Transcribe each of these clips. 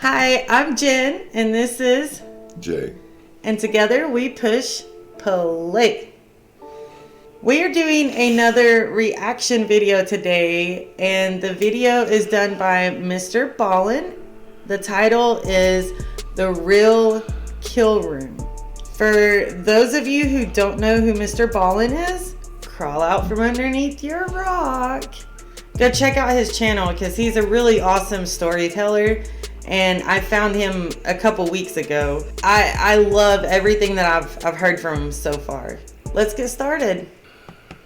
Hi, I'm Jen, and this is Jay. And together we push play. We are doing another reaction video today, and the video is done by MrBallen. The title is The Real Kill Room. For those of you who don't know who MrBallen is, crawl out from underneath your rock. Go check out his channel because he's a really awesome storyteller, and I found him a couple weeks ago. I love everything that I've heard from him so far. Let's get started.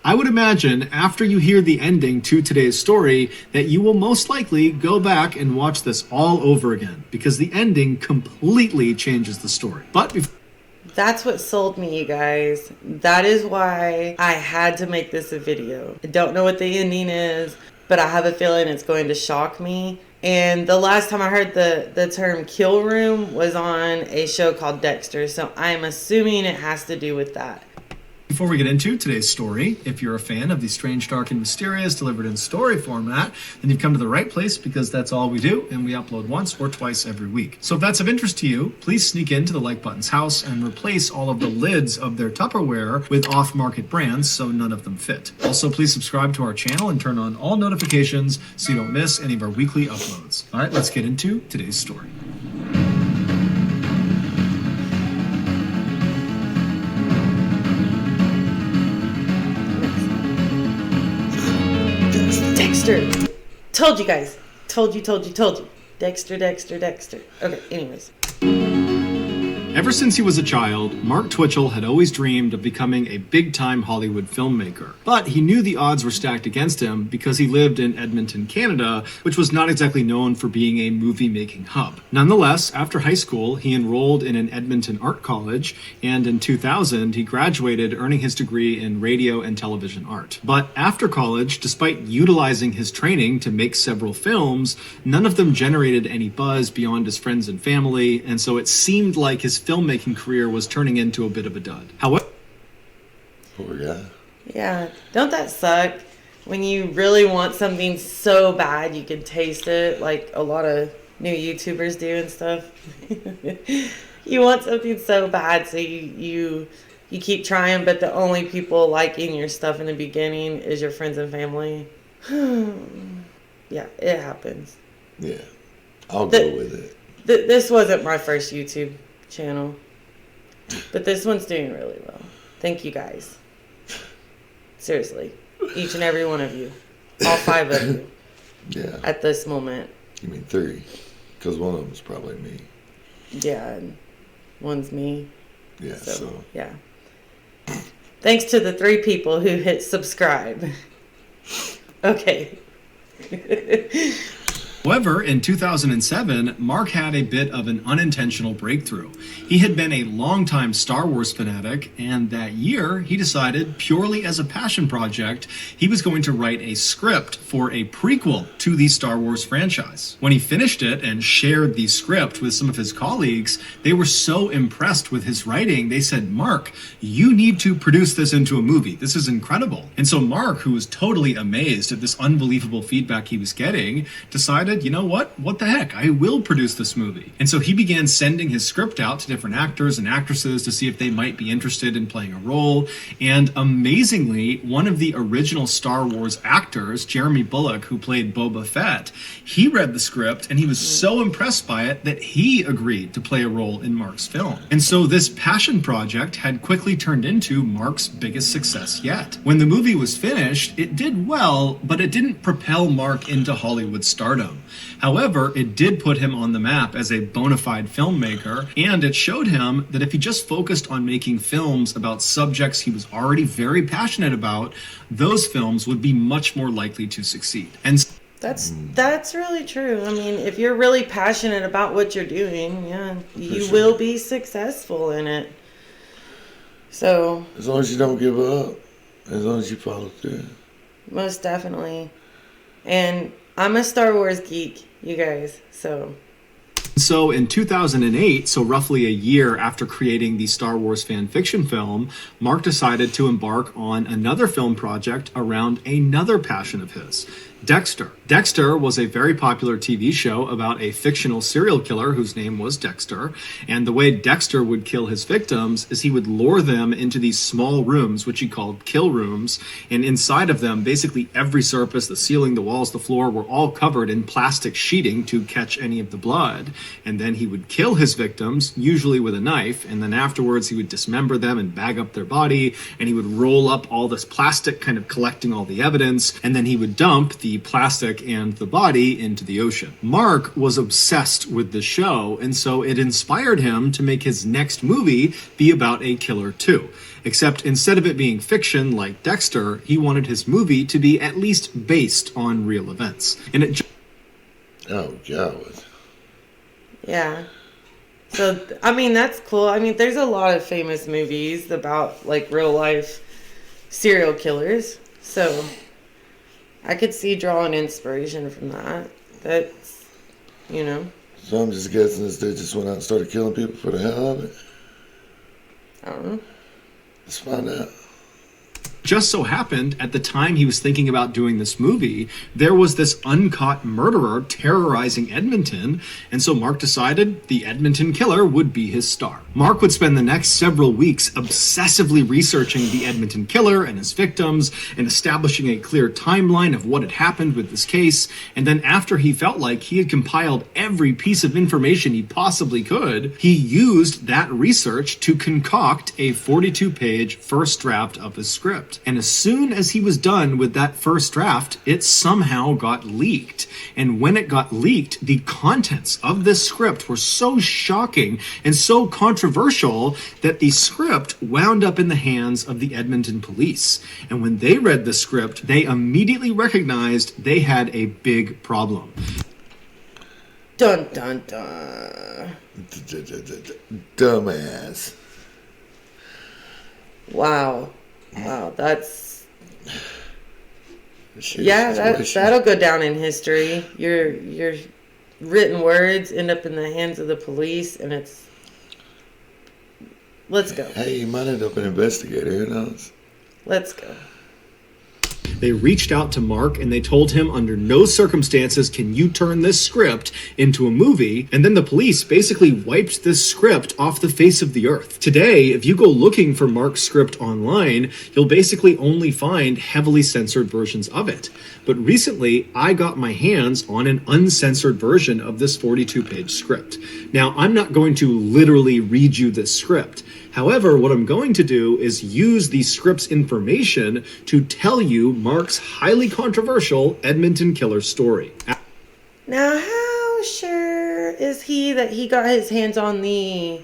I would imagine after you hear the ending to today's story that you will most likely go back and watch this all over again because the ending completely changes the story. But that's what sold me, you guys. That is why I had to make this a video. I don't know what the ending is, but I have a feeling it's going to shock me. And the last time I heard the term kill room was on a show called Dexter, so I'm assuming it has to do with that. Before we get into today's story, if you're a fan of the strange, dark, and mysterious delivered in story format, then you've come to the right place because that's all we do, and we upload once or twice every week. So if that's of interest to you, please sneak into the Like Button's house and replace all of the lids of their Tupperware with off-market brands so none of them fit. Also, please subscribe to our channel and turn on all notifications so you don't miss any of our weekly uploads. All right, let's get into today's story. Dexter. Told you guys. Told you. Dexter. Okay, anyways. Ever since he was a child, Mark Twitchell had always dreamed of becoming a big-time Hollywood filmmaker. But he knew the odds were stacked against him because he lived in Edmonton, Canada, which was not exactly known for being a movie-making hub. Nonetheless, after high school, he enrolled in an Edmonton art college, and in 2000, he graduated, earning his degree in radio and television art. But after college, despite utilizing his training to make several films, none of them generated any buzz beyond his friends and family, and so it seemed like his filmmaking career was turning into a bit of a dud. However, Poor guy. Yeah, don't that suck? When you really want something so bad, you can taste it, like a lot of new YouTubers do and stuff. You want something so bad, so you keep trying, but the only people liking your stuff in the beginning is your friends and family. Yeah, it happens. Yeah, I'll go with it. This wasn't my first YouTube channel, but this one's doing really well. Thank you guys. Seriously, each and every one of you, all 5 of you. Yeah. At this moment. You mean 3? Because one of them's probably me. Yeah, and one's me. Yeah. So. Yeah. Thanks to the 3 people who hit subscribe. Okay. However, in 2007, Mark had a bit of an unintentional breakthrough. He had been a longtime Star Wars fanatic, and that year, he decided, purely as a passion project, he was going to write a script for a prequel to the Star Wars franchise. When he finished it and shared the script with some of his colleagues, they were so impressed with his writing, they said, "Mark, you need to produce this into a movie. This is incredible." And so Mark, who was totally amazed at this unbelievable feedback he was getting, decided, you know what the heck, I will produce this movie. And so he began sending his script out to different actors and actresses to see if they might be interested in playing a role. And amazingly, one of the original Star Wars actors, Jeremy Bulloch, who played Boba Fett, he read the script and he was so impressed by it that he agreed to play a role in Mark's film. And so this passion project had quickly turned into Mark's biggest success yet. When the movie was finished, it did well, but it didn't propel Mark into Hollywood stardom. However, it did put him on the map as a bona fide filmmaker, and it showed him that if he just focused on making films about subjects he was already very passionate about, those films would be much more likely to succeed. And that's really true. I mean, if you're really passionate about what you're doing, yeah, you sure. will be successful in it. So As long as you don't give up, as long as you follow through. Most definitely. And I'm a Star Wars geek, you guys, so So in 2008, so roughly a year after creating the Star Wars fan fiction film, Mark decided to embark on another film project around another passion of his. Dexter. Dexter was a very popular TV show about a fictional serial killer whose name was Dexter. And the way Dexter would kill his victims is he would lure them into these small rooms, which he called kill rooms. And inside of them, basically every surface, the ceiling, the walls, the floor, were all covered in plastic sheeting to catch any of the blood. And then he would kill his victims, usually with a knife. And then afterwards, he would dismember them and bag up their body. And he would roll up all this plastic, kind of collecting all the evidence. And then he would dump the plastic and the body into the ocean. Mark was obsessed with the show, and so it inspired him to make his next movie be about a killer too. Except instead of it being fiction like Dexter, he wanted his movie to be at least based on real events. And it Oh, God. Yeah. So, I mean, that's cool. I mean, there's a lot of famous movies about, like, real life serial killers. So, I could see drawing inspiration from that. That's, you know. So I'm just guessing this dude just went out and started killing people for the hell of it. I don't know. Let's find out. just so happened at the time he was thinking about doing this movie, there was this uncaught murderer terrorizing Edmonton, and so Mark decided the Edmonton killer would be his star. Mark would spend the next several weeks obsessively researching the Edmonton killer and his victims and establishing a clear timeline of what had happened with this case, and then after he felt like he had compiled every piece of information he possibly could, he used that research to concoct a 42-page first draft of his script. And as soon as he was done with that first draft, it somehow got leaked. And when it got leaked, the contents of this script were so shocking and so controversial that the script wound up in the hands of the Edmonton police. And when they read the script, they immediately recognized they had a big problem. Dun dun dun. Dumbass. Wow. Wow, that's... Shit, Yeah, situation. that'll go down in history. Your written words end up in the hands of the police, and it's... Let's go. Hey, you might end up an investigator, who knows? Let's go. They reached out to Mark and they told him under no circumstances can you turn this script into a movie, and then the police basically wiped this script off the face of the earth. Today, if you go looking for Mark's script online, you'll basically only find heavily censored versions of it. But recently, I got my hands on an uncensored version of this 42-page script. Now, I'm not going to literally read you this script. However, what I'm going to do is use the script's information to tell you Mark's highly controversial Edmonton killer story. Now, how sure is he that he got his hands on the...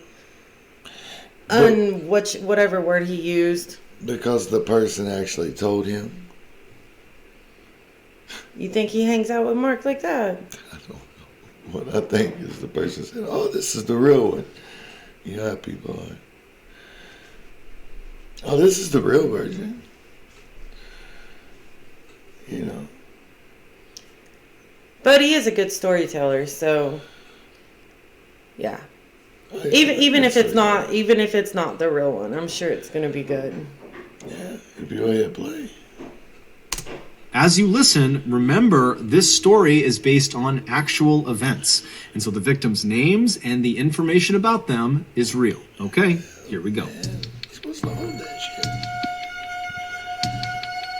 whatever word he used? Because the person actually told him. You think he hangs out with Mark like that? I don't know. What I think is the person said, oh, this is the real one. You know how people are. Oh, this is the real version. You know. But he is a good storyteller, so... Yeah. Oh, yeah, Even if it's not, right. even if it's not the real one, I'm sure it's going to be good. Yeah, it'd be way to play. As you listen, remember this story is based on actual events. And so the victims' names and the information about them is real. Okay, here we go. Man, you're supposed to hold that shit.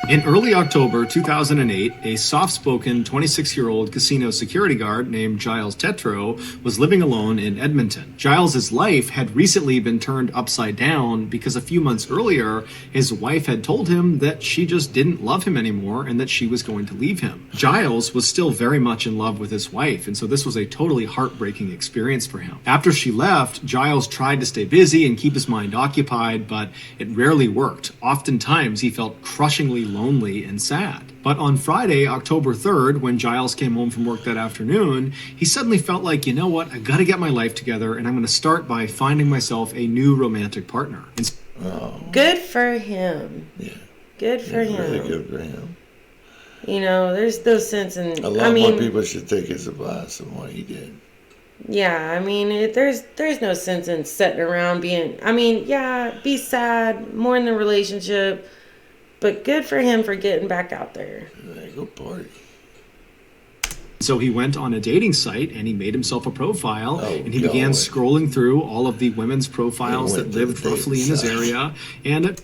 In early October 2008, a soft-spoken 26-year-old casino security guard named Giles Tetro was living alone in Edmonton. Giles's life had recently been turned upside down because a few months earlier, his wife had told him that she just didn't love him anymore and that she was going to leave him. Giles was still very much in love with his wife, and so this was a totally heartbreaking experience for him. After she left, Giles tried to stay busy and keep his mind occupied, but it rarely worked. Oftentimes, he felt crushingly lonely and sad. But on Friday, October 3rd, when Giles came home from work that afternoon, he suddenly felt like, you know what, I gotta get my life together, and I'm gonna start by finding myself a new romantic partner. Oh, Good for him. yeah. Good for Yeah, him. really good for him. You know, there's no sense in... A lot more people should take his advice than what he did. Yeah, I mean, there's no sense in sitting around being... I mean, yeah, be sad, more in the relationship, but good for him for getting back out there. Like, go party. So he went on a dating site and he made himself a profile, Oh, and he began God. scrolling through all of the women's profiles He that went to the lived roughly in his dating site. area. And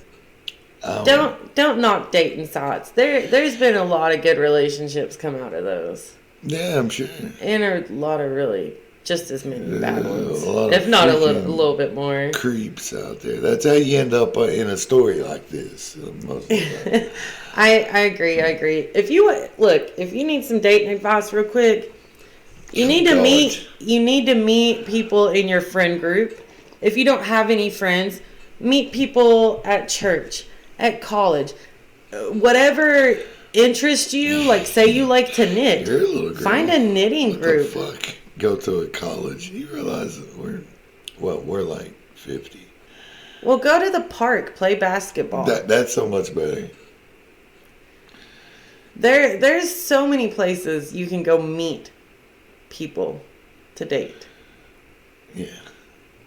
Don't knock dating sites. There's been a lot of good relationships come out of those, Yeah, I'm sure. and a lot of really just as many bad ones, a lot of if not a freaking little bit more. Creeps out there. That's how you end up in a story like this. Most of the time. I agree. If you need some dating advice real quick, you need to meet people in your friend group. If you don't have any friends, meet people at church, at college, whatever interests you. Like, say you like to knit, You're a little girl. find a knitting group. What the fuck? Go to a college. You realize that we're like 50. Well, go to the park, play basketball. That's so much better. There's so many places you can go meet people to date. Yeah.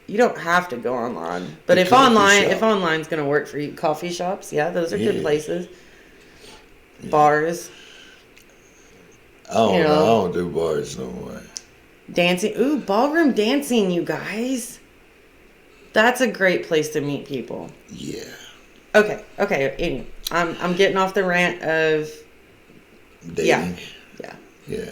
You don't have to go online, but The if coffee shop. online's gonna work for you, coffee shops, yeah, those are good Yeah. places. Bars, I don't You know. know. I don't do bars no more. dancing. Ooh, ballroom dancing, you guys. That's a great place to meet people. Yeah. Okay. Anyway, I'm getting off the rant of Dating. yeah. Yeah.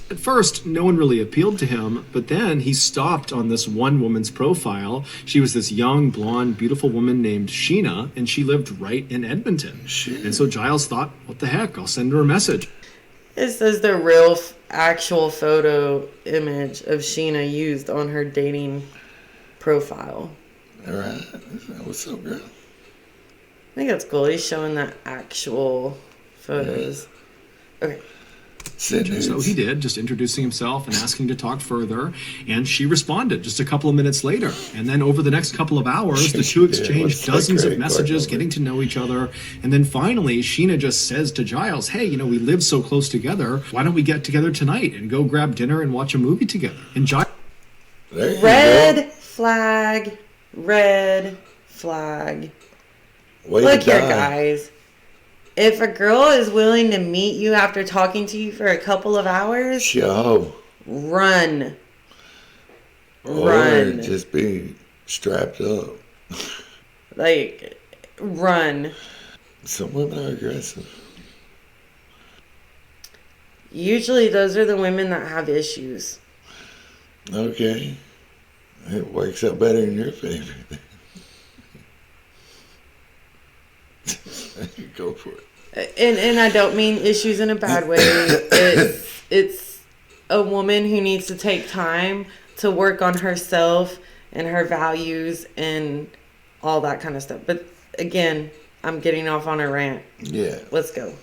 at first, no one really appealed to him, but then he stopped on this one woman's profile. She was this young, blonde, beautiful woman named Sheena, and she lived right in Edmonton. Shit. And so Giles thought, what the heck, I'll send her a message. This is the real actual photo image of Sheena used on her dating profile. All right. What's up, girl? I think that's cool. He's showing the actual photos. Okay. Send So nudes. he did, just introducing himself and asking to talk further. And she responded just a couple of minutes later. And then over the next couple of hours, the two Yeah, exchanged what's that dozens of credit card messages, number? getting to know each other. And then finally, Sheena just says to Giles, hey, we live so close together. Why don't we get together tonight and go grab dinner and watch a movie together? And Giles There you Red flag. Red flag. go. Way Look to here, die. guys. If a girl is willing to meet you after talking to you for a couple of hours, Show. run. Or Run. just be strapped up. Like, run. Some women are aggressive. Usually those are the women that have issues. Okay. It works out better in your favor. Go for it. And I don't mean issues in a bad way. It's a woman who needs to take time to work on herself and her values and all that kind of stuff. But again, I'm getting off on a rant. Yeah. Let's go.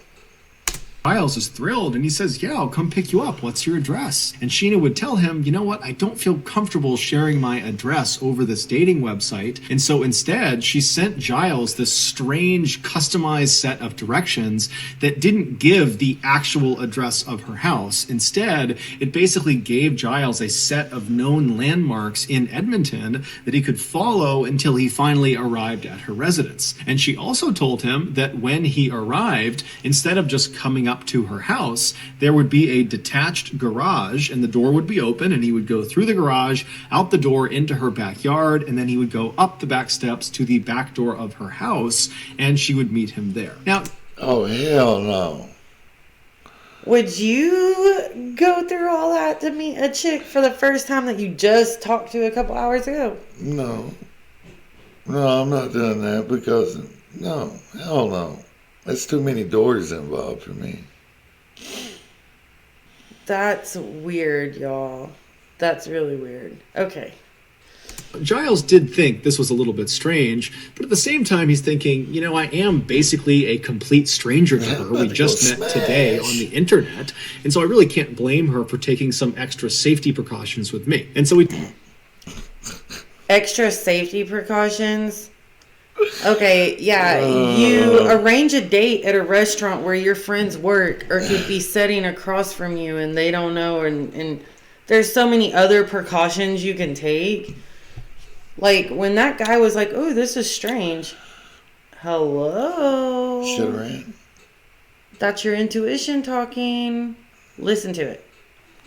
is thrilled and he says, yeah, I'll come pick you up. What's your address? And Sheena would tell him, you know what? I don't feel comfortable sharing my address over this dating website. And so instead, she sent Giles this strange customized set of directions that didn't give the actual address of her house. Instead, it basically gave Giles a set of known landmarks in Edmonton that he could follow until he finally arrived at her residence. And she also told him that when he arrived, instead of just coming up to her house, there would be a detached garage and the door would be open and he would go through the garage, out the door into her backyard, and then he would go up the back steps to the back door of her house and she would meet him there. Now, Oh, hell no. Would you go through all that to meet a chick for the first time that you just talked to a couple hours ago? No. No, I'm not doing that because, no, hell no. That's too many doors involved for me. That's weird, y'all. That's really weird. Okay. Giles did think this was a little bit strange, but at the same time he's thinking, I am basically a complete stranger to her. We just met today on the internet, and so I really can't blame her for taking some extra safety precautions with me. And so we Extra safety precautions? Okay, yeah, you arrange a date at a restaurant where your friends work or could be sitting across from you and they don't know, and there's so many other precautions you can take. Like, when that guy was like, oh, this is strange. Hello? Should have ran. That's your intuition talking. Listen to it.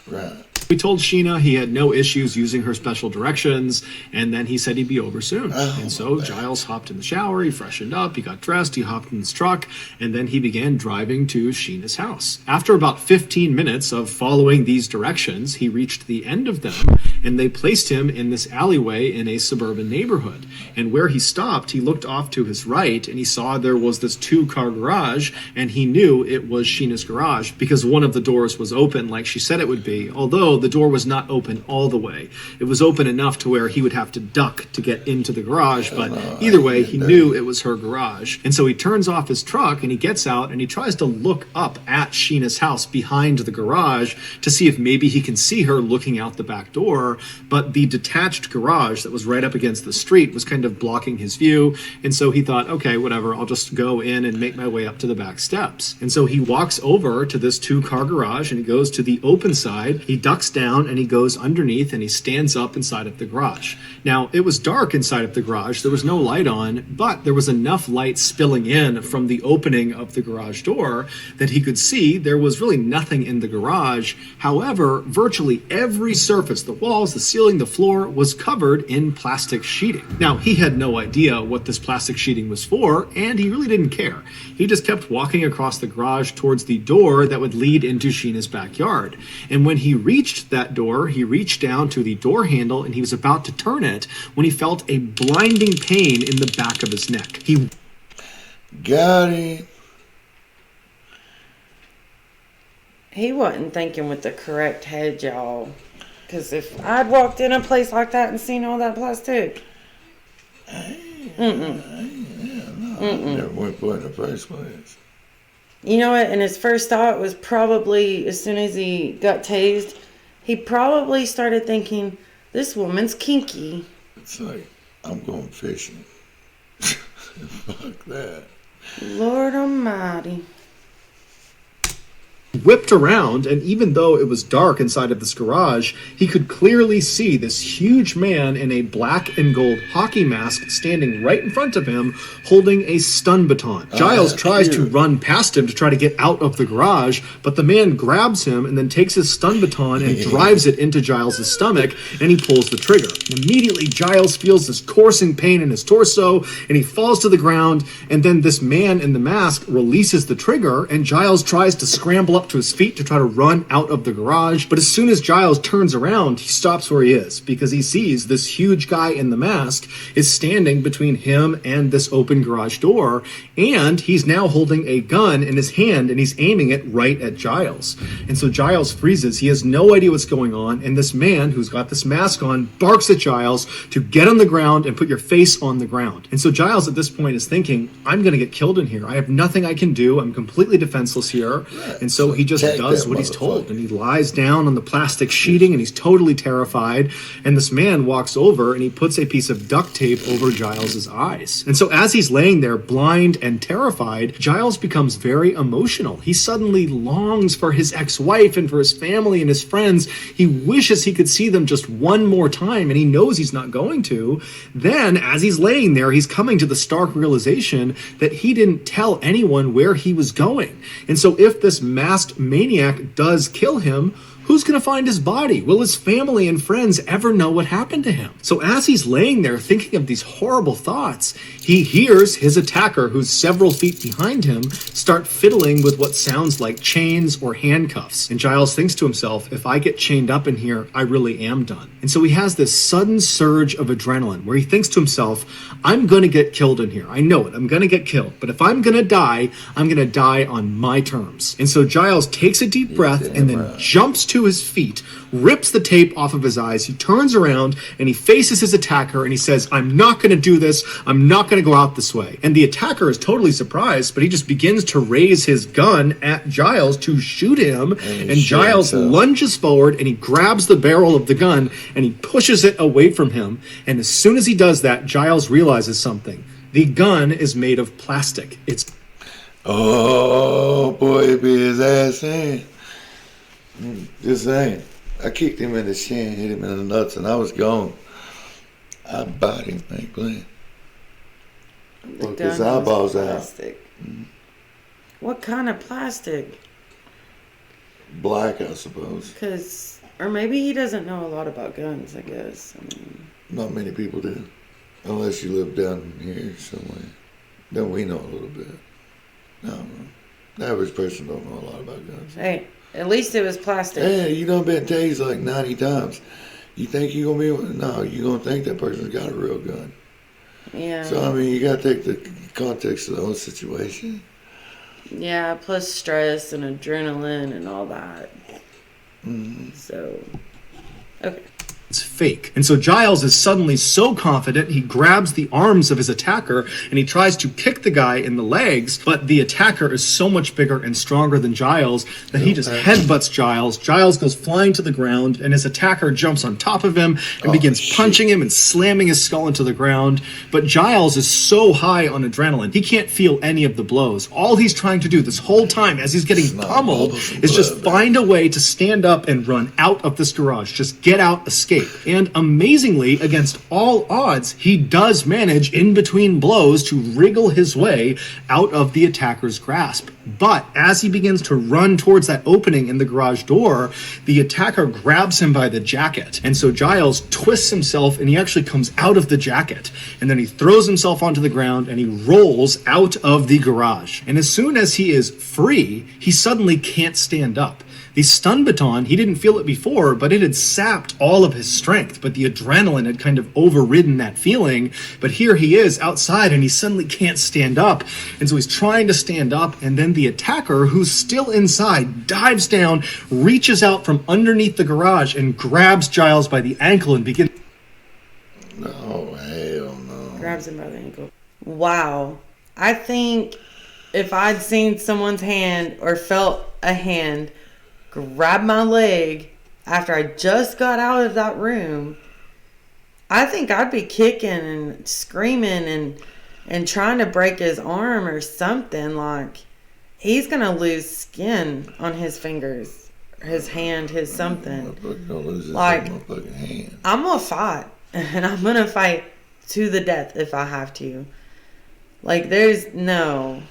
Right. We told Sheena he had no issues using her special directions, and then he said he'd be over soon. And so Giles hopped in the shower, he freshened up, he got dressed, he hopped in his truck, and then he began driving to Sheena's house. After about 15 minutes of following these directions, he reached the end of them, and they placed him in this alleyway in a suburban neighborhood. And where he stopped, he looked off to his right, and he saw there was this 2-car garage, and he knew it was Sheena's garage because one of the doors was open like she said it would be, although the door was not open all the way. It was open enough to where he would have to duck to get into the garage, but either way, he knew it was her garage. And so he turns off his truck and he gets out and he tries to look up at Sheena's house behind the garage to see if maybe he can see her looking out the back door, but the detached garage that was right up against the street was kind of blocking his view, and so he thought, okay, whatever, I'll just go in and make my way up to the back steps. And so he walks over to this 2-car garage and he goes to the open side, he ducks down and he goes underneath and he stands up inside of the garage. Now, it was dark inside of the garage, there was no light on, but there was enough light spilling in from the opening of the garage door that he could see there was really nothing in the garage. However, virtually every surface, the walls, the ceiling, the floor, was covered in plastic sheeting. Now, he had no idea what this plastic sheeting was for, and he really didn't care. He just kept walking across the garage towards the door that would lead into Sheena's backyard. And when he reached that door, he reached down to the door handle and he was about to turn it when he felt a blinding pain in the back of his neck. He got it. He wasn't thinking with the correct head, y'all. Because if I'd walked in a place like that and seen all that plastic, I never went for it in the first place. You know what? And his first thought was probably, as soon as he got tased, he probably started thinking, this woman's kinky. It's like, I'm going fishing. Fuck that. Lord almighty. whipped around, and even though it was dark inside of this garage, he could clearly see this huge man in a black and gold hockey mask standing right in front of him, holding a stun baton. Giles tries to run past him to try to get out of the garage, but the man grabs him and then takes his stun baton and drives it into Giles' stomach, and he pulls the trigger. Immediately, Giles feels this coursing pain in his torso, and he falls to the ground, and then this man in the mask releases the trigger, and Giles tries to scramble up to his feet to try to run out of the garage, but as soon as Giles turns around, he stops where he is, because he sees this huge guy in the mask is standing between him and this open garage door, and he's now holding a gun in his hand, and he's aiming it right at Giles. And so Giles freezes. He has no idea what's going on, and this man who's got this mask on barks at Giles to get on the ground and put your face on the ground. And so Giles at this point is thinking, I'm going to get killed in here. I have nothing I can do. I'm completely defenseless here. And so he just does what he's told, and he lies down on the plastic sheeting, and he's totally terrified. And this man walks over and he puts a piece of duct tape over Giles's eyes. And so as he's laying there blind and terrified, Giles becomes very emotional. He suddenly longs for his ex-wife and for his family and his friends. He wishes he could see them just one more time, and he knows he's not going to. Then, as he's laying there, he's coming to the stark realization that he didn't tell anyone where he was going. And so if this masked maniac does kill him, who's going to find his body? Will his family and friends ever know what happened to him? So as he's laying there thinking of these horrible thoughts, he hears his attacker, who's several feet behind him, start fiddling with what sounds like chains or handcuffs. And Giles thinks to himself, if I get chained up in here, I really am done. And so he has this sudden surge of adrenaline where he thinks to himself, I'm going to get killed in here. I know it. I'm going to get killed. But if I'm going to die, I'm going to die on my terms. And so Giles takes a deep breath and then jumps to his feet, rips the tape off of his eyes. He turns around and he faces his attacker and he says, I'm not going to do this. I'm not going to go out this way. And the attacker is totally surprised, but he just begins to raise his gun at Giles to shoot him. And Giles lunges forward and he grabs the barrel of the gun and he pushes it away from him. And as soon as he does that, Giles realizes something. The gun is made of plastic. It's... Oh, boy, it be his ass in. Just saying. I kicked him in the shin, hit him in the nuts, and I was gone. I bodied him, ain't playing. Broke his eyeballs out. What kind of plastic? black, I suppose. Or maybe he doesn't know a lot about guns, I guess. I mean, Not many people do. Unless you live down here somewhere. Then we know a little bit. No. The average person don't know a lot about guns. hey, at least it was plastic. Hey, you done been tased like 90 times. You think you're going to be... No, you're going to think that person's got a real gun. Yeah. So, I mean, you got to take the context of the whole situation. Yeah, plus stress and adrenaline and all that. Mm-hmm. So, okay. It's fake. And so Giles is suddenly so confident, he grabs the arms of his attacker and he tries to kick the guy in the legs, but the attacker is so much bigger and stronger than Giles that he just headbutts Giles. Giles goes flying to the ground and his attacker jumps on top of him and begins punching him and slamming his skull into the ground. But Giles is so high on adrenaline, he can't feel any of the blows. All he's trying to do this whole time as he's getting pummeled is just find a way to stand up and run out of this garage. Just get out, escape. And amazingly, against all odds, he does manage in between blows to wriggle his way out of the attacker's grasp. But as he begins to run towards that opening in the garage door, the attacker grabs him by the jacket. And so Giles twists himself and he actually comes out of the jacket. And then he throws himself onto the ground and he rolls out of the garage. And as soon as he is free, he suddenly can't stand up. The stun baton, he didn't feel it before, but it had sapped all of his strength. But the adrenaline had kind of overridden that feeling. But here he is outside and he suddenly can't stand up. And so he's trying to stand up. And then the attacker, who's still inside, dives down, reaches out from underneath the garage and grabs Giles by the ankle and begins... No, hell no. Grabs him by the ankle. Wow. I think if I'd seen someone's hand or felt a hand grab my leg after I just got out of that room, I think I'd be kicking and screaming and trying to break his arm or something. Like, he's gonna lose skin on his fingers, his hand, his something. Like, I'm gonna fight, and I'm gonna fight to the death if I have to. Like, there's no.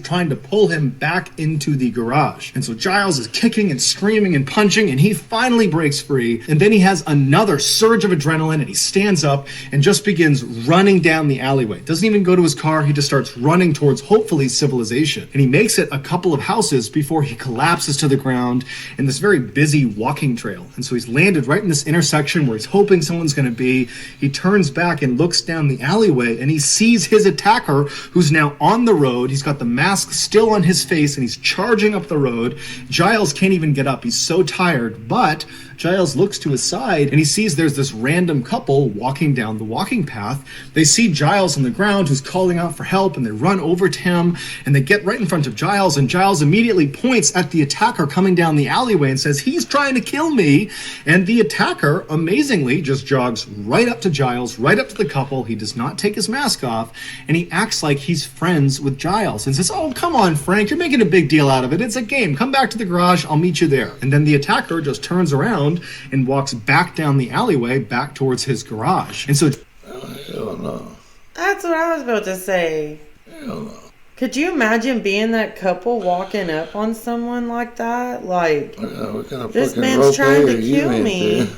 trying to pull him back into the garage. And so Giles is kicking and screaming and punching, and he finally breaks free. And then he has another surge of adrenaline, and he stands up and just begins running down the alleyway. Doesn't even go to his car. He just starts running towards, hopefully, civilization. And he makes it a couple of houses before he collapses to the ground in this very busy walking trail. And so he's landed right in this intersection where he's hoping someone's going to be. He turns back and looks down the alleyway, and he sees his attacker, who's now on the road. He's got the mask still on his face and he's charging up the road. Giles can't even get up. He's so tired, but Giles looks to his side and he sees there's this random couple walking down the walking path. They see Giles on the ground who's calling out for help, and they run over to him and they get right in front of Giles, and Giles immediately points at the attacker coming down the alleyway and says, "He's trying to kill me." And the attacker amazingly just jogs right up to Giles, right up to the couple. He does not take his mask off, and he acts like he's friends with Giles and says, "Oh, come on, Frank, you're making a big deal out of it. It's a game. Come back to the garage. I'll meet you there." And then the attacker just turns around and walks back down the alleyway back towards his garage. And so... Hell no. That's what I was about to say. Hell no. Could you imagine being that couple walking up on someone like that? Like, what kind of this fucking man's trying to rope you kill me. into?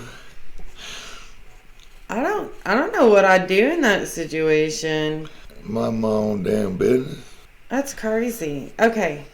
I don't know what I'd do in that situation. Mind my own damn business. That's crazy. Okay.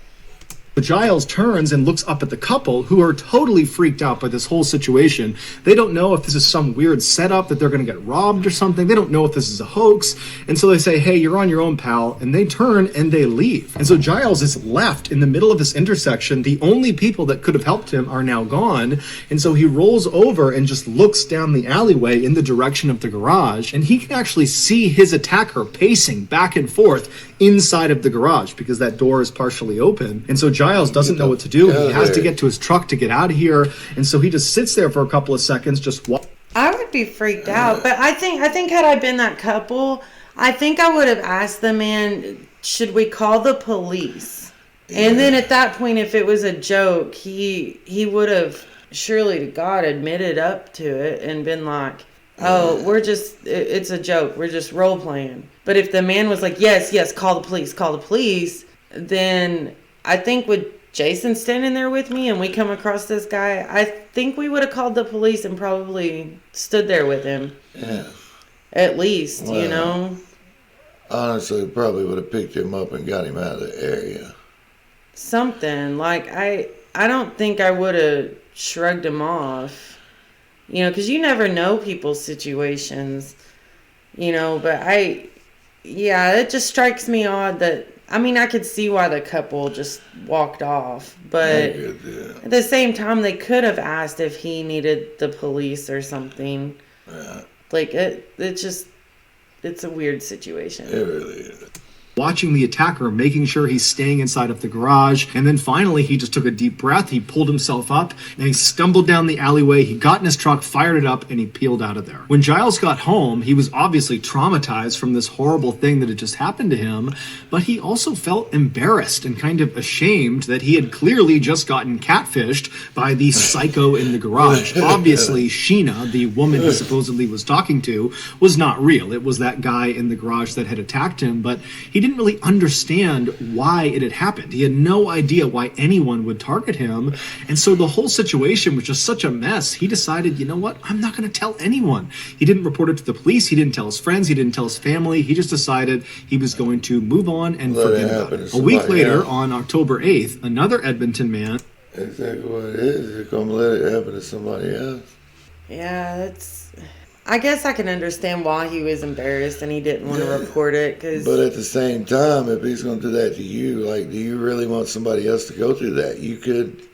Giles turns and looks up at the couple, who are totally freaked out by this whole situation. They don't know if this is some weird setup that they're going to get robbed or something. They don't know if this is a hoax. And so they say, "Hey, you're on your own, pal." And they turn and they leave. And so Giles is left in the middle of this intersection. The only people that could have helped him are now gone. And so he rolls over and just looks down the alleyway in the direction of the garage. And he can actually see his attacker pacing back and forth inside of the garage because that door is partially open. And so Giles doesn't know what to do. He has to get to his truck to get out of here. And so he just sits there for a couple of seconds, just I would be freaked out. But I think had I been that couple, I think I would have asked the man, should we call the police? And then at that point, if it was a joke, he would have surely to God admitted up to it and been like, "Oh, it's a joke. We're just role playing." But if the man was like, yes, call the police, then I think Jason's standing there with me and we come across this guy, I think we would have called the police and probably stood there with him. Yeah. At least, Well, you know? Honestly, probably would have picked him up and got him out of the area. Something. Like, I don't think I would have shrugged him off. You know, because you never know people's situations. You know, but yeah, it just strikes me odd that, I mean, I could see why the couple just walked off. But at the same time, they could have asked if he needed the police or something. Yeah. Like, it's a weird situation. It really is. Watching the attacker, making sure he's staying inside of the garage. And then finally, he just took a deep breath. He pulled himself up and he stumbled down the alleyway. He got in his truck, fired it up, and he peeled out of there. When Giles got home, he was obviously traumatized from this horrible thing that had just happened to him. But he also felt embarrassed and kind of ashamed that he had clearly just gotten catfished by the psycho in the garage. Obviously, Sheena, the woman he supposedly was talking to, was not real. It was that guy in the garage that had attacked him, but he didn't really understand why it had happened. He had no idea why anyone would target him. And so the whole situation was just such a mess. He decided, you know what? I'm not going to tell anyone. He didn't report it to the police. He didn't tell his friends. He didn't tell his family. He just decided he was going to move on and forget about it. A week later, on October 8th, another Edmonton man... Exactly what it is. You're going to let it happen to somebody else. Yeah, I guess I can understand why he was embarrassed and he didn't want to report it. But at the same time, if he's going to do that to you, like, do you really want somebody else to go through that? You could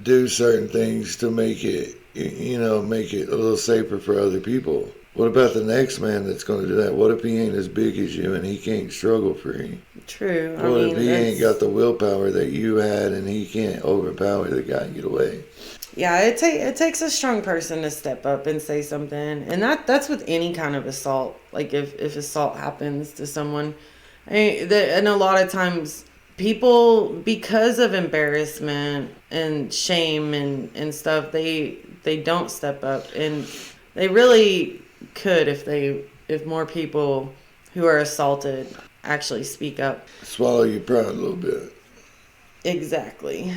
do certain things to make it, make it a little safer for other people. What about the next man that's going to do that? What if he ain't as big as you and he can't struggle free? True. What if he ain't got the willpower that you had and he can't overpower the guy and get away? Yeah, it takes a strong person to step up and say something. And that's with any kind of assault. Like if assault happens to someone. And a lot of times people, because of embarrassment and shame and stuff, they don't step up. And they really could if more people who are assaulted actually speak up. Swallow your pride a little bit. Exactly.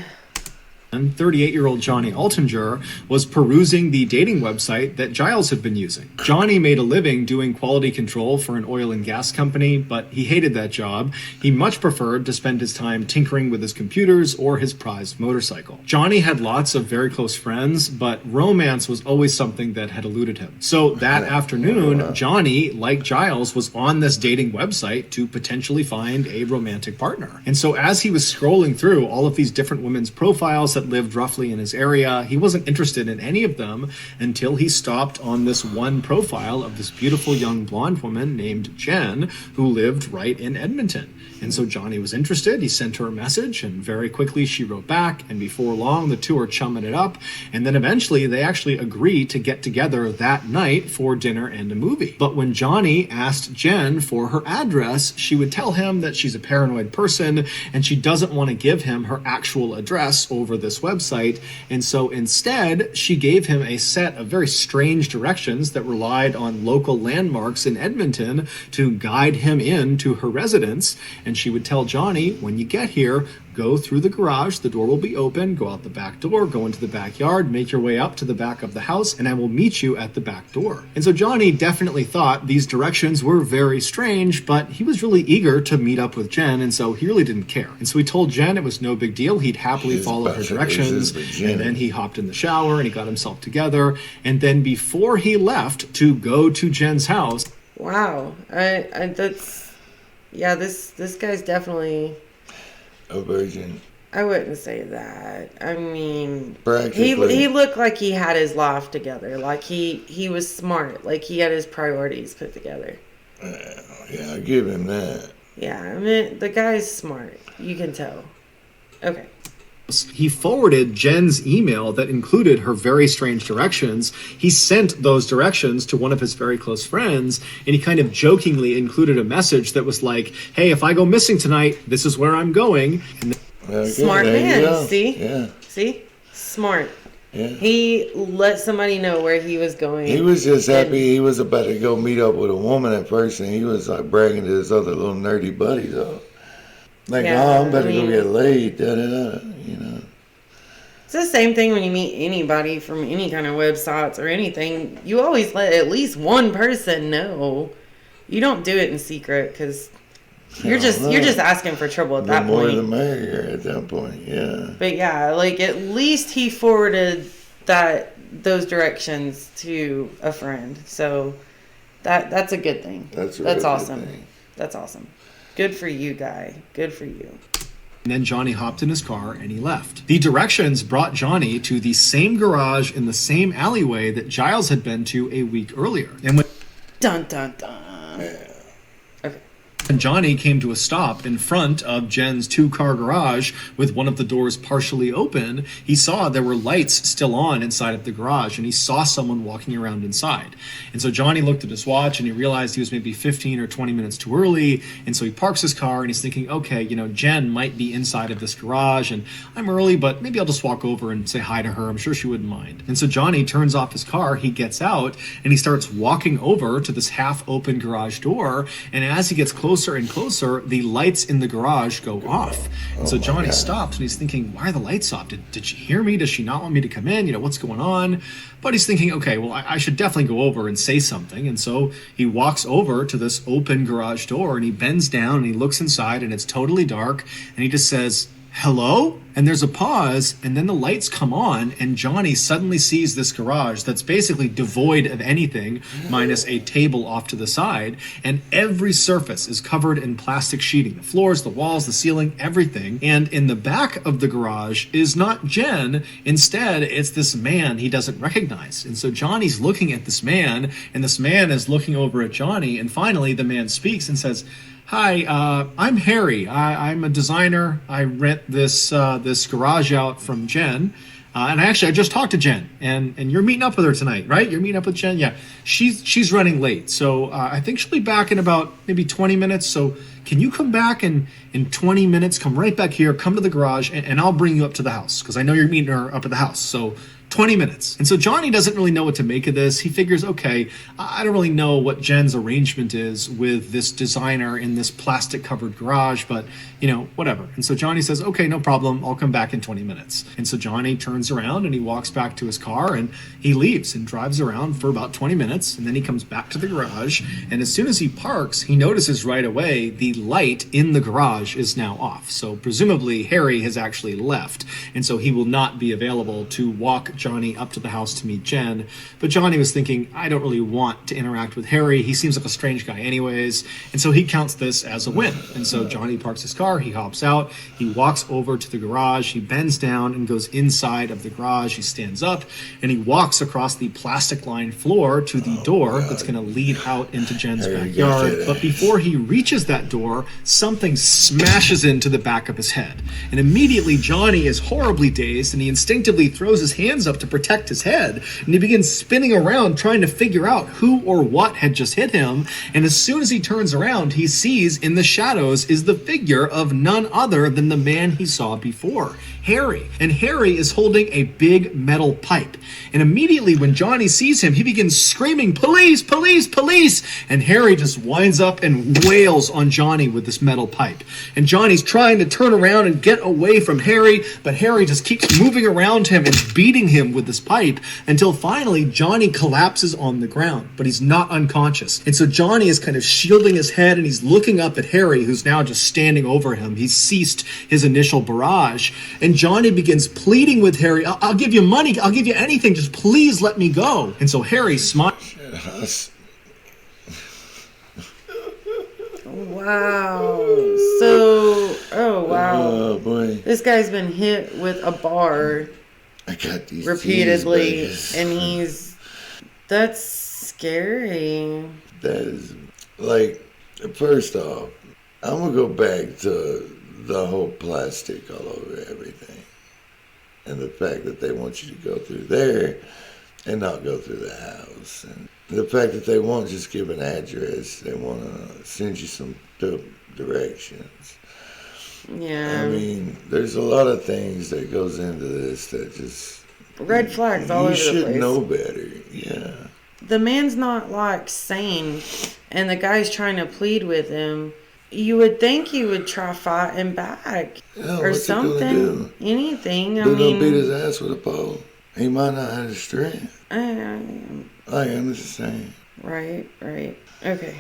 38-year-old Johnny Altinger was perusing the dating website that Giles had been using. Johnny made a living doing quality control for an oil and gas company, but he hated that job. He much preferred to spend his time tinkering with his computers or his prized motorcycle. Johnny had lots of very close friends, but romance was always something that had eluded him. So that afternoon, Johnny, like Giles, was on this dating website to potentially find a romantic partner. And so as he was scrolling through all of these different women's profiles that lived roughly in his area, he wasn't interested in any of them until he stopped on this one profile of this beautiful young blonde woman named Jen, who lived right in Edmonton. And so Johnny was interested. He sent her a message, and very quickly she wrote back, and before long the two are chumming it up, and then eventually they actually agree to get together that night for dinner and a movie. But when Johnny asked Jen for her address, she would tell him that she's a paranoid person and she doesn't want to give him her actual address over this website, and so instead she gave him a set of very strange directions that relied on local landmarks in Edmonton to guide him into her residence. And she would tell Johnny, when you get here, go through the garage, the door will be open, go out the back door, go into the backyard, make your way up to the back of the house, and I will meet you at the back door. And so Johnny definitely thought these directions were very strange, but he was really eager to meet up with Jen, and so he really didn't care. And so he told Jen it was no big deal, he'd happily follow her directions, and then he hopped in the shower and he got himself together, and then before he left to go to Jen's house... Wow, this guy's definitely... a virgin. I wouldn't say that. I mean, Practically. he looked like he had his life together. Like he was smart. Like he had his priorities put together. Yeah, I give him that. Yeah, I mean, the guy's smart. You can tell. Okay. He forwarded Jen's email that included her very strange directions. He sent those directions to one of his very close friends, and he kind of jokingly included a message that was like, hey, if I go missing tonight, this is where I'm going. And smart man, see? Yeah. See? Smart. Yeah. He let somebody know where he was going. He was just happy he was about to go meet up with a woman at first, and he was like bragging to his other little nerdy buddy, though. Like, Yeah, oh, I'm about I to go mean- get laid, da-da-da, you know. It's the same thing when you meet anybody from any kind of websites or anything. You always let at least one person know. You don't do it in secret because you're just asking for trouble at The that more point. the merrier at that point, yeah. But yeah, like at least he forwarded those directions to a friend. So that's a good thing. That's awesome. Good thing. That's awesome. Good for you, guy. Good for you. And then Johnny hopped in his car and he left. The directions brought Johnny to the same garage in the same alleyway that Giles had been to a week earlier. And when Dun dun dun. Yeah. And Johnny came to a stop in front of Jen's 2-car garage with one of the doors partially open. He saw there were lights still on inside of the garage, and he saw someone walking around inside. And so Johnny looked at his watch and he realized he was maybe 15 or 20 minutes too early. And so he parks his car and he's thinking, okay, Jen might be inside of this garage and I'm early, but maybe I'll just walk over and say hi to her. I'm sure she wouldn't mind. And so Johnny turns off his car, he gets out, and he starts walking over to this half-open garage door. And as he gets closer and closer, the lights in the garage go off. And so Johnny stops and he's thinking, why are the lights off? Did she hear me? Does she not want me to come in? What's going on? But he's thinking, okay, well, I should definitely go over and say something. And so he walks over to this open garage door and he bends down and he looks inside and it's totally dark. And he just says, hello? And there's a pause, and then the lights come on, and Johnny suddenly sees this garage that's basically devoid of anything, minus a table off to the side, and every surface is covered in plastic sheeting. The floors, the walls, the ceiling, everything. And in the back of the garage is not Jen. Instead, it's this man he doesn't recognize. And so Johnny's looking at this man, and this man is looking over at Johnny, and finally the man speaks and says, hi, I'm Harry. I'm a designer. I rent this garage out from Jen. And I just talked to Jen. And you're meeting up with her tonight, right? You're meeting up with Jen? Yeah. She's running late. So I think she'll be back in about maybe 20 minutes. So can you come back in 20 minutes? Come right back here. Come to the garage. And I'll bring you up to the house. Because I know you're meeting her up at the house. So 20 minutes. And so Johnny doesn't really know what to make of this. He figures, okay, I don't really know what Jen's arrangement is with this designer in this plastic covered garage, but whatever. And so Johnny says, okay, no problem. I'll come back in 20 minutes. And so Johnny turns around and he walks back to his car and he leaves and drives around for about 20 minutes. And then he comes back to the garage. And as soon as he parks, he notices right away the light in the garage is now off. So presumably Harry has actually left. And so he will not be available to walk Johnny up to the house to meet Jen. But Johnny was thinking, I don't really want to interact with Harry. He seems like a strange guy anyways. And so he counts this as a win. And so Johnny parks his car, he hops out, he walks over to the garage, he bends down and goes inside of the garage. He stands up and he walks across the plastic lined floor to the door that's going to lead out into Jen's backyard. But before he reaches that door, something smashes into the back of his head. And immediately Johnny is horribly dazed and he instinctively throws his hands up to protect his head, and he begins spinning around trying to figure out who or what had just hit him. And as soon as he turns around, he sees in the shadows is the figure of none other than the man he saw before, Harry. And Harry is holding a big metal pipe. And immediately when Johnny sees him, he begins screaming, police, police, police. And Harry just winds up and wails on Johnny with this metal pipe. And Johnny's trying to turn around and get away from Harry, but Harry just keeps moving around him and beating him with this pipe until finally Johnny collapses on the ground, but he's not unconscious. And so Johnny is kind of shielding his head and he's looking up at Harry, who's now just standing over him. He's ceased his initial barrage. And Johnny begins pleading with Harry, I'll give you money, I'll give you anything, just please let me go. And so Harry smiles. Wow. So, oh wow. Oh boy. This guy's been hit with a bar I got these repeatedly, cheeseburgers. and that's scary. That is, like, first off, I'm gonna go back to the whole plastic all over everything. And the fact that they want you to go through there and not go through the house. And the fact that they won't just give an address, they want to send you some directions. Yeah. I mean, there's a lot of things that goes into this that just... Red flags all over the place. You should know better, yeah. The man's not like sane, and the guy's trying to plead with him. you would think he would try fighting back Yeah, or what's he gonna something. do? Anything. I They're mean, gonna beat his ass with a pole. He might not have the strength. I am just saying. Right. Okay.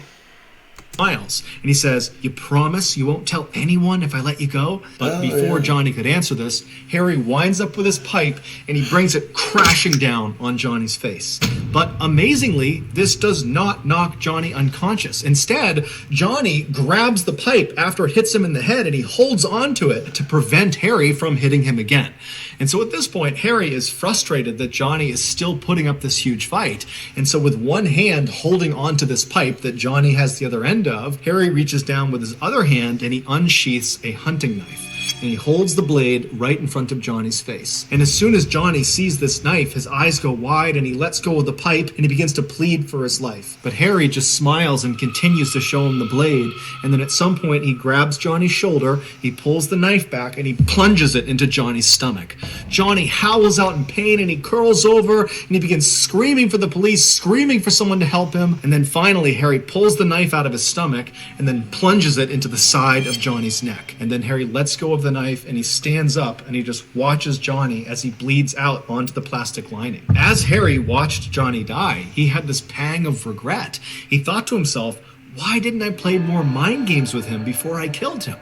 Miles, and he says, "You promise you won't tell anyone if I let you go?" But before Johnny could answer this, Harry winds up with his pipe and he brings it crashing down on Johnny's face. But amazingly, this does not knock Johnny unconscious. Instead, Johnny grabs the pipe after it hits him in the head and he holds onto it to prevent Harry from hitting him again. And so at this point, Harry is frustrated that Johnny is still putting up this huge fight. And so with one hand holding onto this pipe that Johnny has the other end of, Harry reaches down with his other hand and he unsheaths a hunting knife. And he holds the blade right in front of Johnny's face. And as soon as Johnny sees this knife, his eyes go wide and he lets go of the pipe and he begins to plead for his life. But Harry just smiles and continues to show him the blade. And then at some point he grabs Johnny's shoulder, he pulls the knife back and he plunges it into Johnny's stomach. Johnny howls out in pain and he curls over and he begins screaming for the police, screaming for someone to help him. And then finally Harry pulls the knife out of his stomach and then plunges it into the side of Johnny's neck. And then Harry lets go of the knife and he stands up and he just watches Johnny as he bleeds out onto the plastic lining. As Harry watched Johnny die, he had this pang of regret. He thought to himself, why didn't I play more mind games with him before I killed him?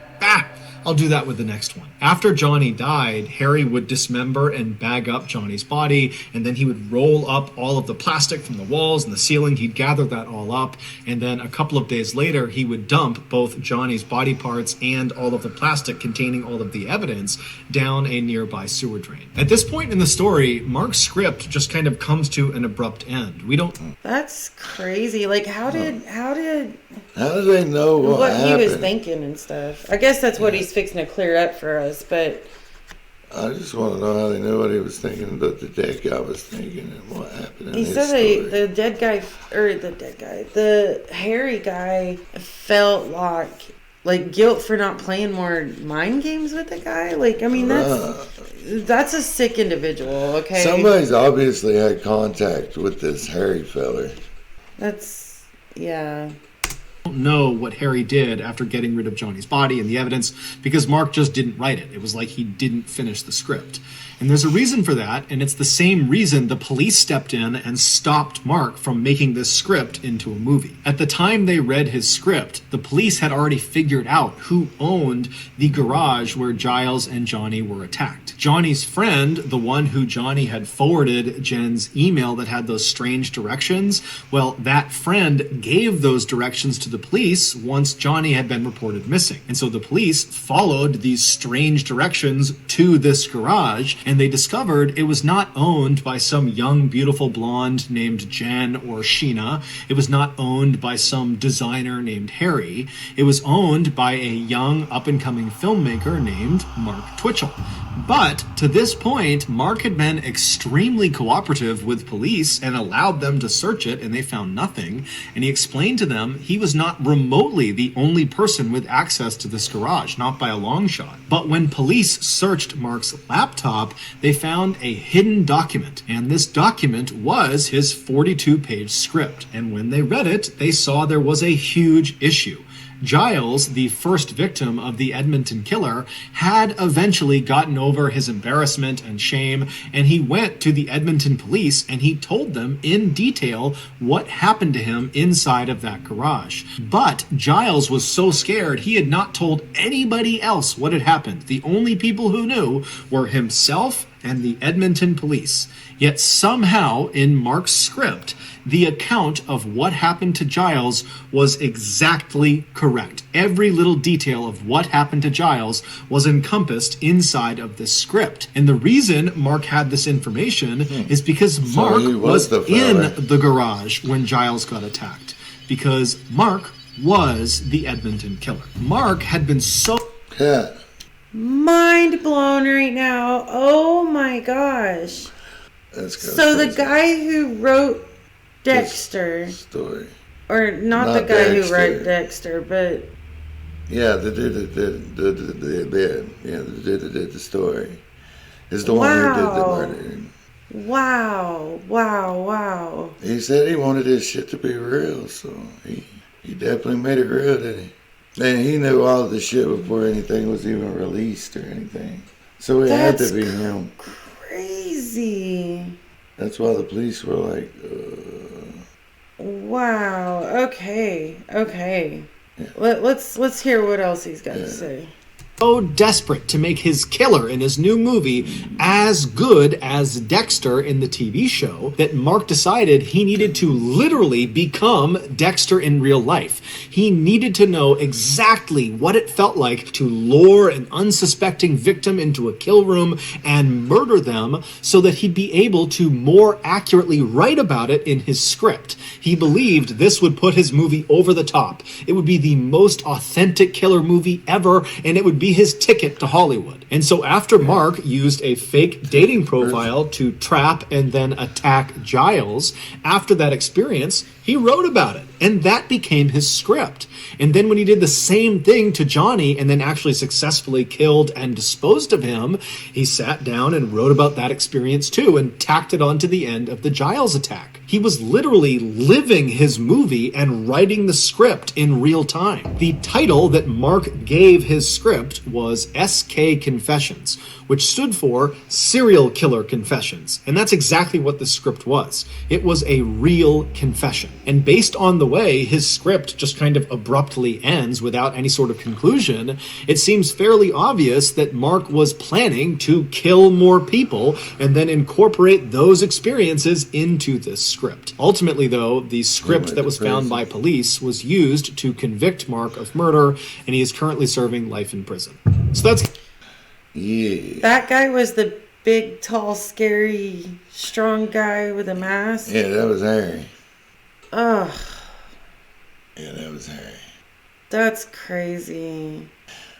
I'll do that with the next one. After Johnny died, Harry would dismember and bag up Johnny's body, and then he would roll up all of the plastic from the walls and the ceiling. He'd gather that all up, and then a couple of days later, he would dump both Johnny's body parts and all of the plastic containing all of the evidence down a nearby sewer drain. At this point in the story, Mark's script just kind of comes to an abrupt end. We don't... That's crazy. Like, how did How do they know what happened? he was thinking and stuff? I guess that's what he's fixing to clear up for us, but I just want to know how they knew what he was thinking, that the dead guy was thinking, and what happened in he his said story. the hairy guy felt like guilt for not playing more mind games with the guy. Like, I mean, that's a sick individual, okay? Somebody's obviously had contact with this hairy feller. Yeah. Don't know what Harry did after getting rid of Johnny's body and the evidence because Mark just didn't write it. It was like he didn't finish the script. And there's a reason for that, and it's the same reason the police stepped in and stopped Mark from making this script into a movie. At the time they read his script, the police had already figured out who owned the garage where Giles and Johnny were attacked. Johnny's friend, the one who Johnny had forwarded Jen's email that had those strange directions, well, that friend gave those directions to the police once Johnny had been reported missing. And so the police followed these strange directions to this garage, and they discovered it was not owned by some young, beautiful blonde named Jen or Sheena. It was not owned by some designer named Harry. It was owned by a young, up-and-coming filmmaker named Mark Twitchell. But to this point, Mark had been extremely cooperative with police and allowed them to search it, and they found nothing. And he explained to them he was not remotely the only person with access to this garage, not by a long shot. But when police searched Mark's laptop, they found a hidden document, and this document was his 42-page script. And when they read it, they saw there was a huge issue. Giles, the first victim of the Edmonton killer, had eventually gotten over his embarrassment and shame, and he went to the Edmonton police and he told them in detail what happened to him inside of that garage. But Giles was so scared he had not told anybody else what had happened. The only people who knew were himself and the Edmonton police. Yet somehow, in Mark's script, the account of what happened to Giles was exactly correct. Every little detail of what happened to Giles was encompassed inside of this script. And the reason Mark had this information is because Mark was in the garage when Giles got attacked. Because Mark was the Edmonton killer. Mark had been so... Yeah. Mind blown right now. Oh my gosh. So the guy who wrote Dexter story, or not the guy who wrote Dexter, but yeah, the dude that did the story is the one who did the murder. Wow. He said he wanted his shit to be real, so he definitely made it real, didn't he? And he knew all the shit before anything was even released or anything. So it had to be him. Crazy. That's why the police were like, Wow. Okay. Yeah. Let's hear what else he's got to say. So desperate to make his killer in his new movie as good as Dexter in the TV show that Mark decided he needed to literally become Dexter in real life. He needed to know exactly what it felt like to lure an unsuspecting victim into a kill room and murder them so that he'd be able to more accurately write about it in his script. He believed this would put his movie over the top. It would be the most authentic killer movie ever, and it would be his ticket to Hollywood. And so after Mark used a fake dating profile to trap and then attack Giles, after that experience, he wrote about it, and that became his script. And then when he did the same thing to Johnny and then actually successfully killed and disposed of him, he sat down and wrote about that experience too and tacked it onto the end of the Giles attack. He was literally living his movie and writing the script in real time. The title that Mark gave his script was SK Confessions, which stood for Serial Killer Confessions. And that's exactly what the script was. It was a real confession. And based on the way his script just kind of abruptly ends without any sort of conclusion, it seems fairly obvious that Mark was planning to kill more people and then incorporate those experiences into this script. Ultimately, though, the script that was found by police was used to convict Mark of murder, and he is currently serving life in prison. So that's... yeah. That guy was the big, tall, scary, strong guy with a mask. Yeah, that was Harry. Ugh. Yeah, that was Harry. That's crazy.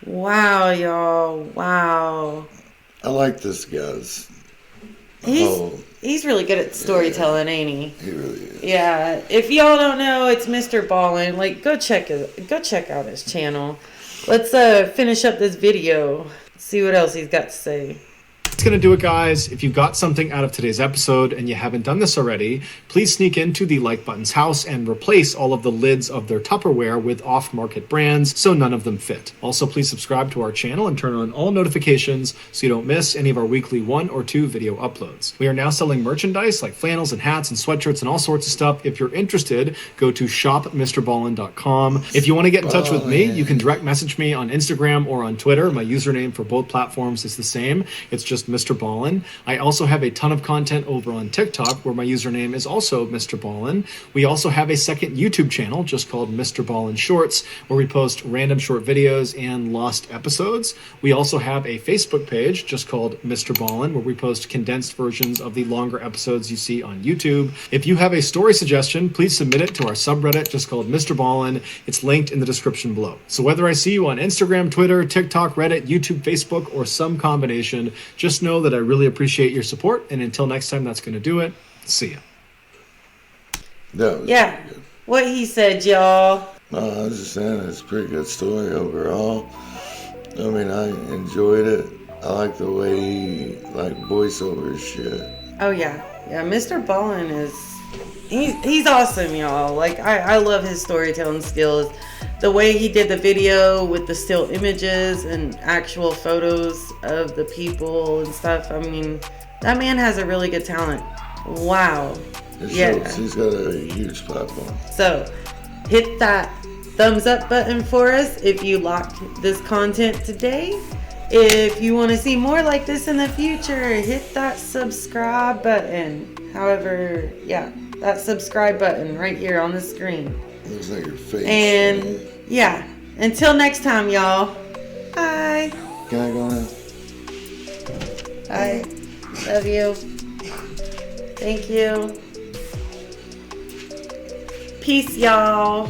Wow, y'all. Wow. I like this guy's. He's really good at storytelling, ain't he? He really is. Yeah. If y'all don't know, it's MrBallen. Like, go check out his channel. Let's finish up this video. See what else he's got to say. That's going to do it, guys. If you got something out of today's episode and you haven't done this already, please sneak into the Like Button's house and replace all of the lids of their Tupperware with off-market brands so none of them fit. Also, please subscribe to our channel and turn on all notifications so you don't miss any of our weekly 1 or 2 video uploads. We are now selling merchandise like flannels and hats and sweatshirts and all sorts of stuff. If you're interested, go to shopmrballen.com. If you want to get in touch with me, you can direct message me on Instagram or on Twitter. My username for both platforms is the same. It's just MrBallen. I also have a ton of content over on TikTok where my username is also MrBallen. We also have a second YouTube channel just called MrBallen Shorts where we post random short videos and lost episodes. We also have a Facebook page just called MrBallen where we post condensed versions of the longer episodes you see on YouTube. If you have a story suggestion, please submit it to our subreddit just called MrBallen. It's linked in the description below. So whether I see you on Instagram, Twitter, TikTok, Reddit, YouTube, Facebook, or some combination, just know that I really appreciate your support, and until next time, that's going to do it. See ya. That was Yeah. pretty good. What he said, y'all. No, I was just saying it's a pretty good story overall. I mean, I enjoyed it. I like the way he voiceover shit. Oh yeah. Yeah, MrBallen is he's awesome, y'all. Like I love his storytelling skills. The way he did the video with the still images and actual photos of the people and stuff. I mean, that man has a really good talent. Wow. It Yeah. shows he's got a huge platform. So, hit that thumbs up button for us if you liked this content today. If you want to see more like this in the future, hit that subscribe button. However, yeah, that subscribe button right here on the screen. Looks like your face. And yeah, until next time, y'all. Bye. Can I go now? Bye. Love you. Thank you. Peace, y'all.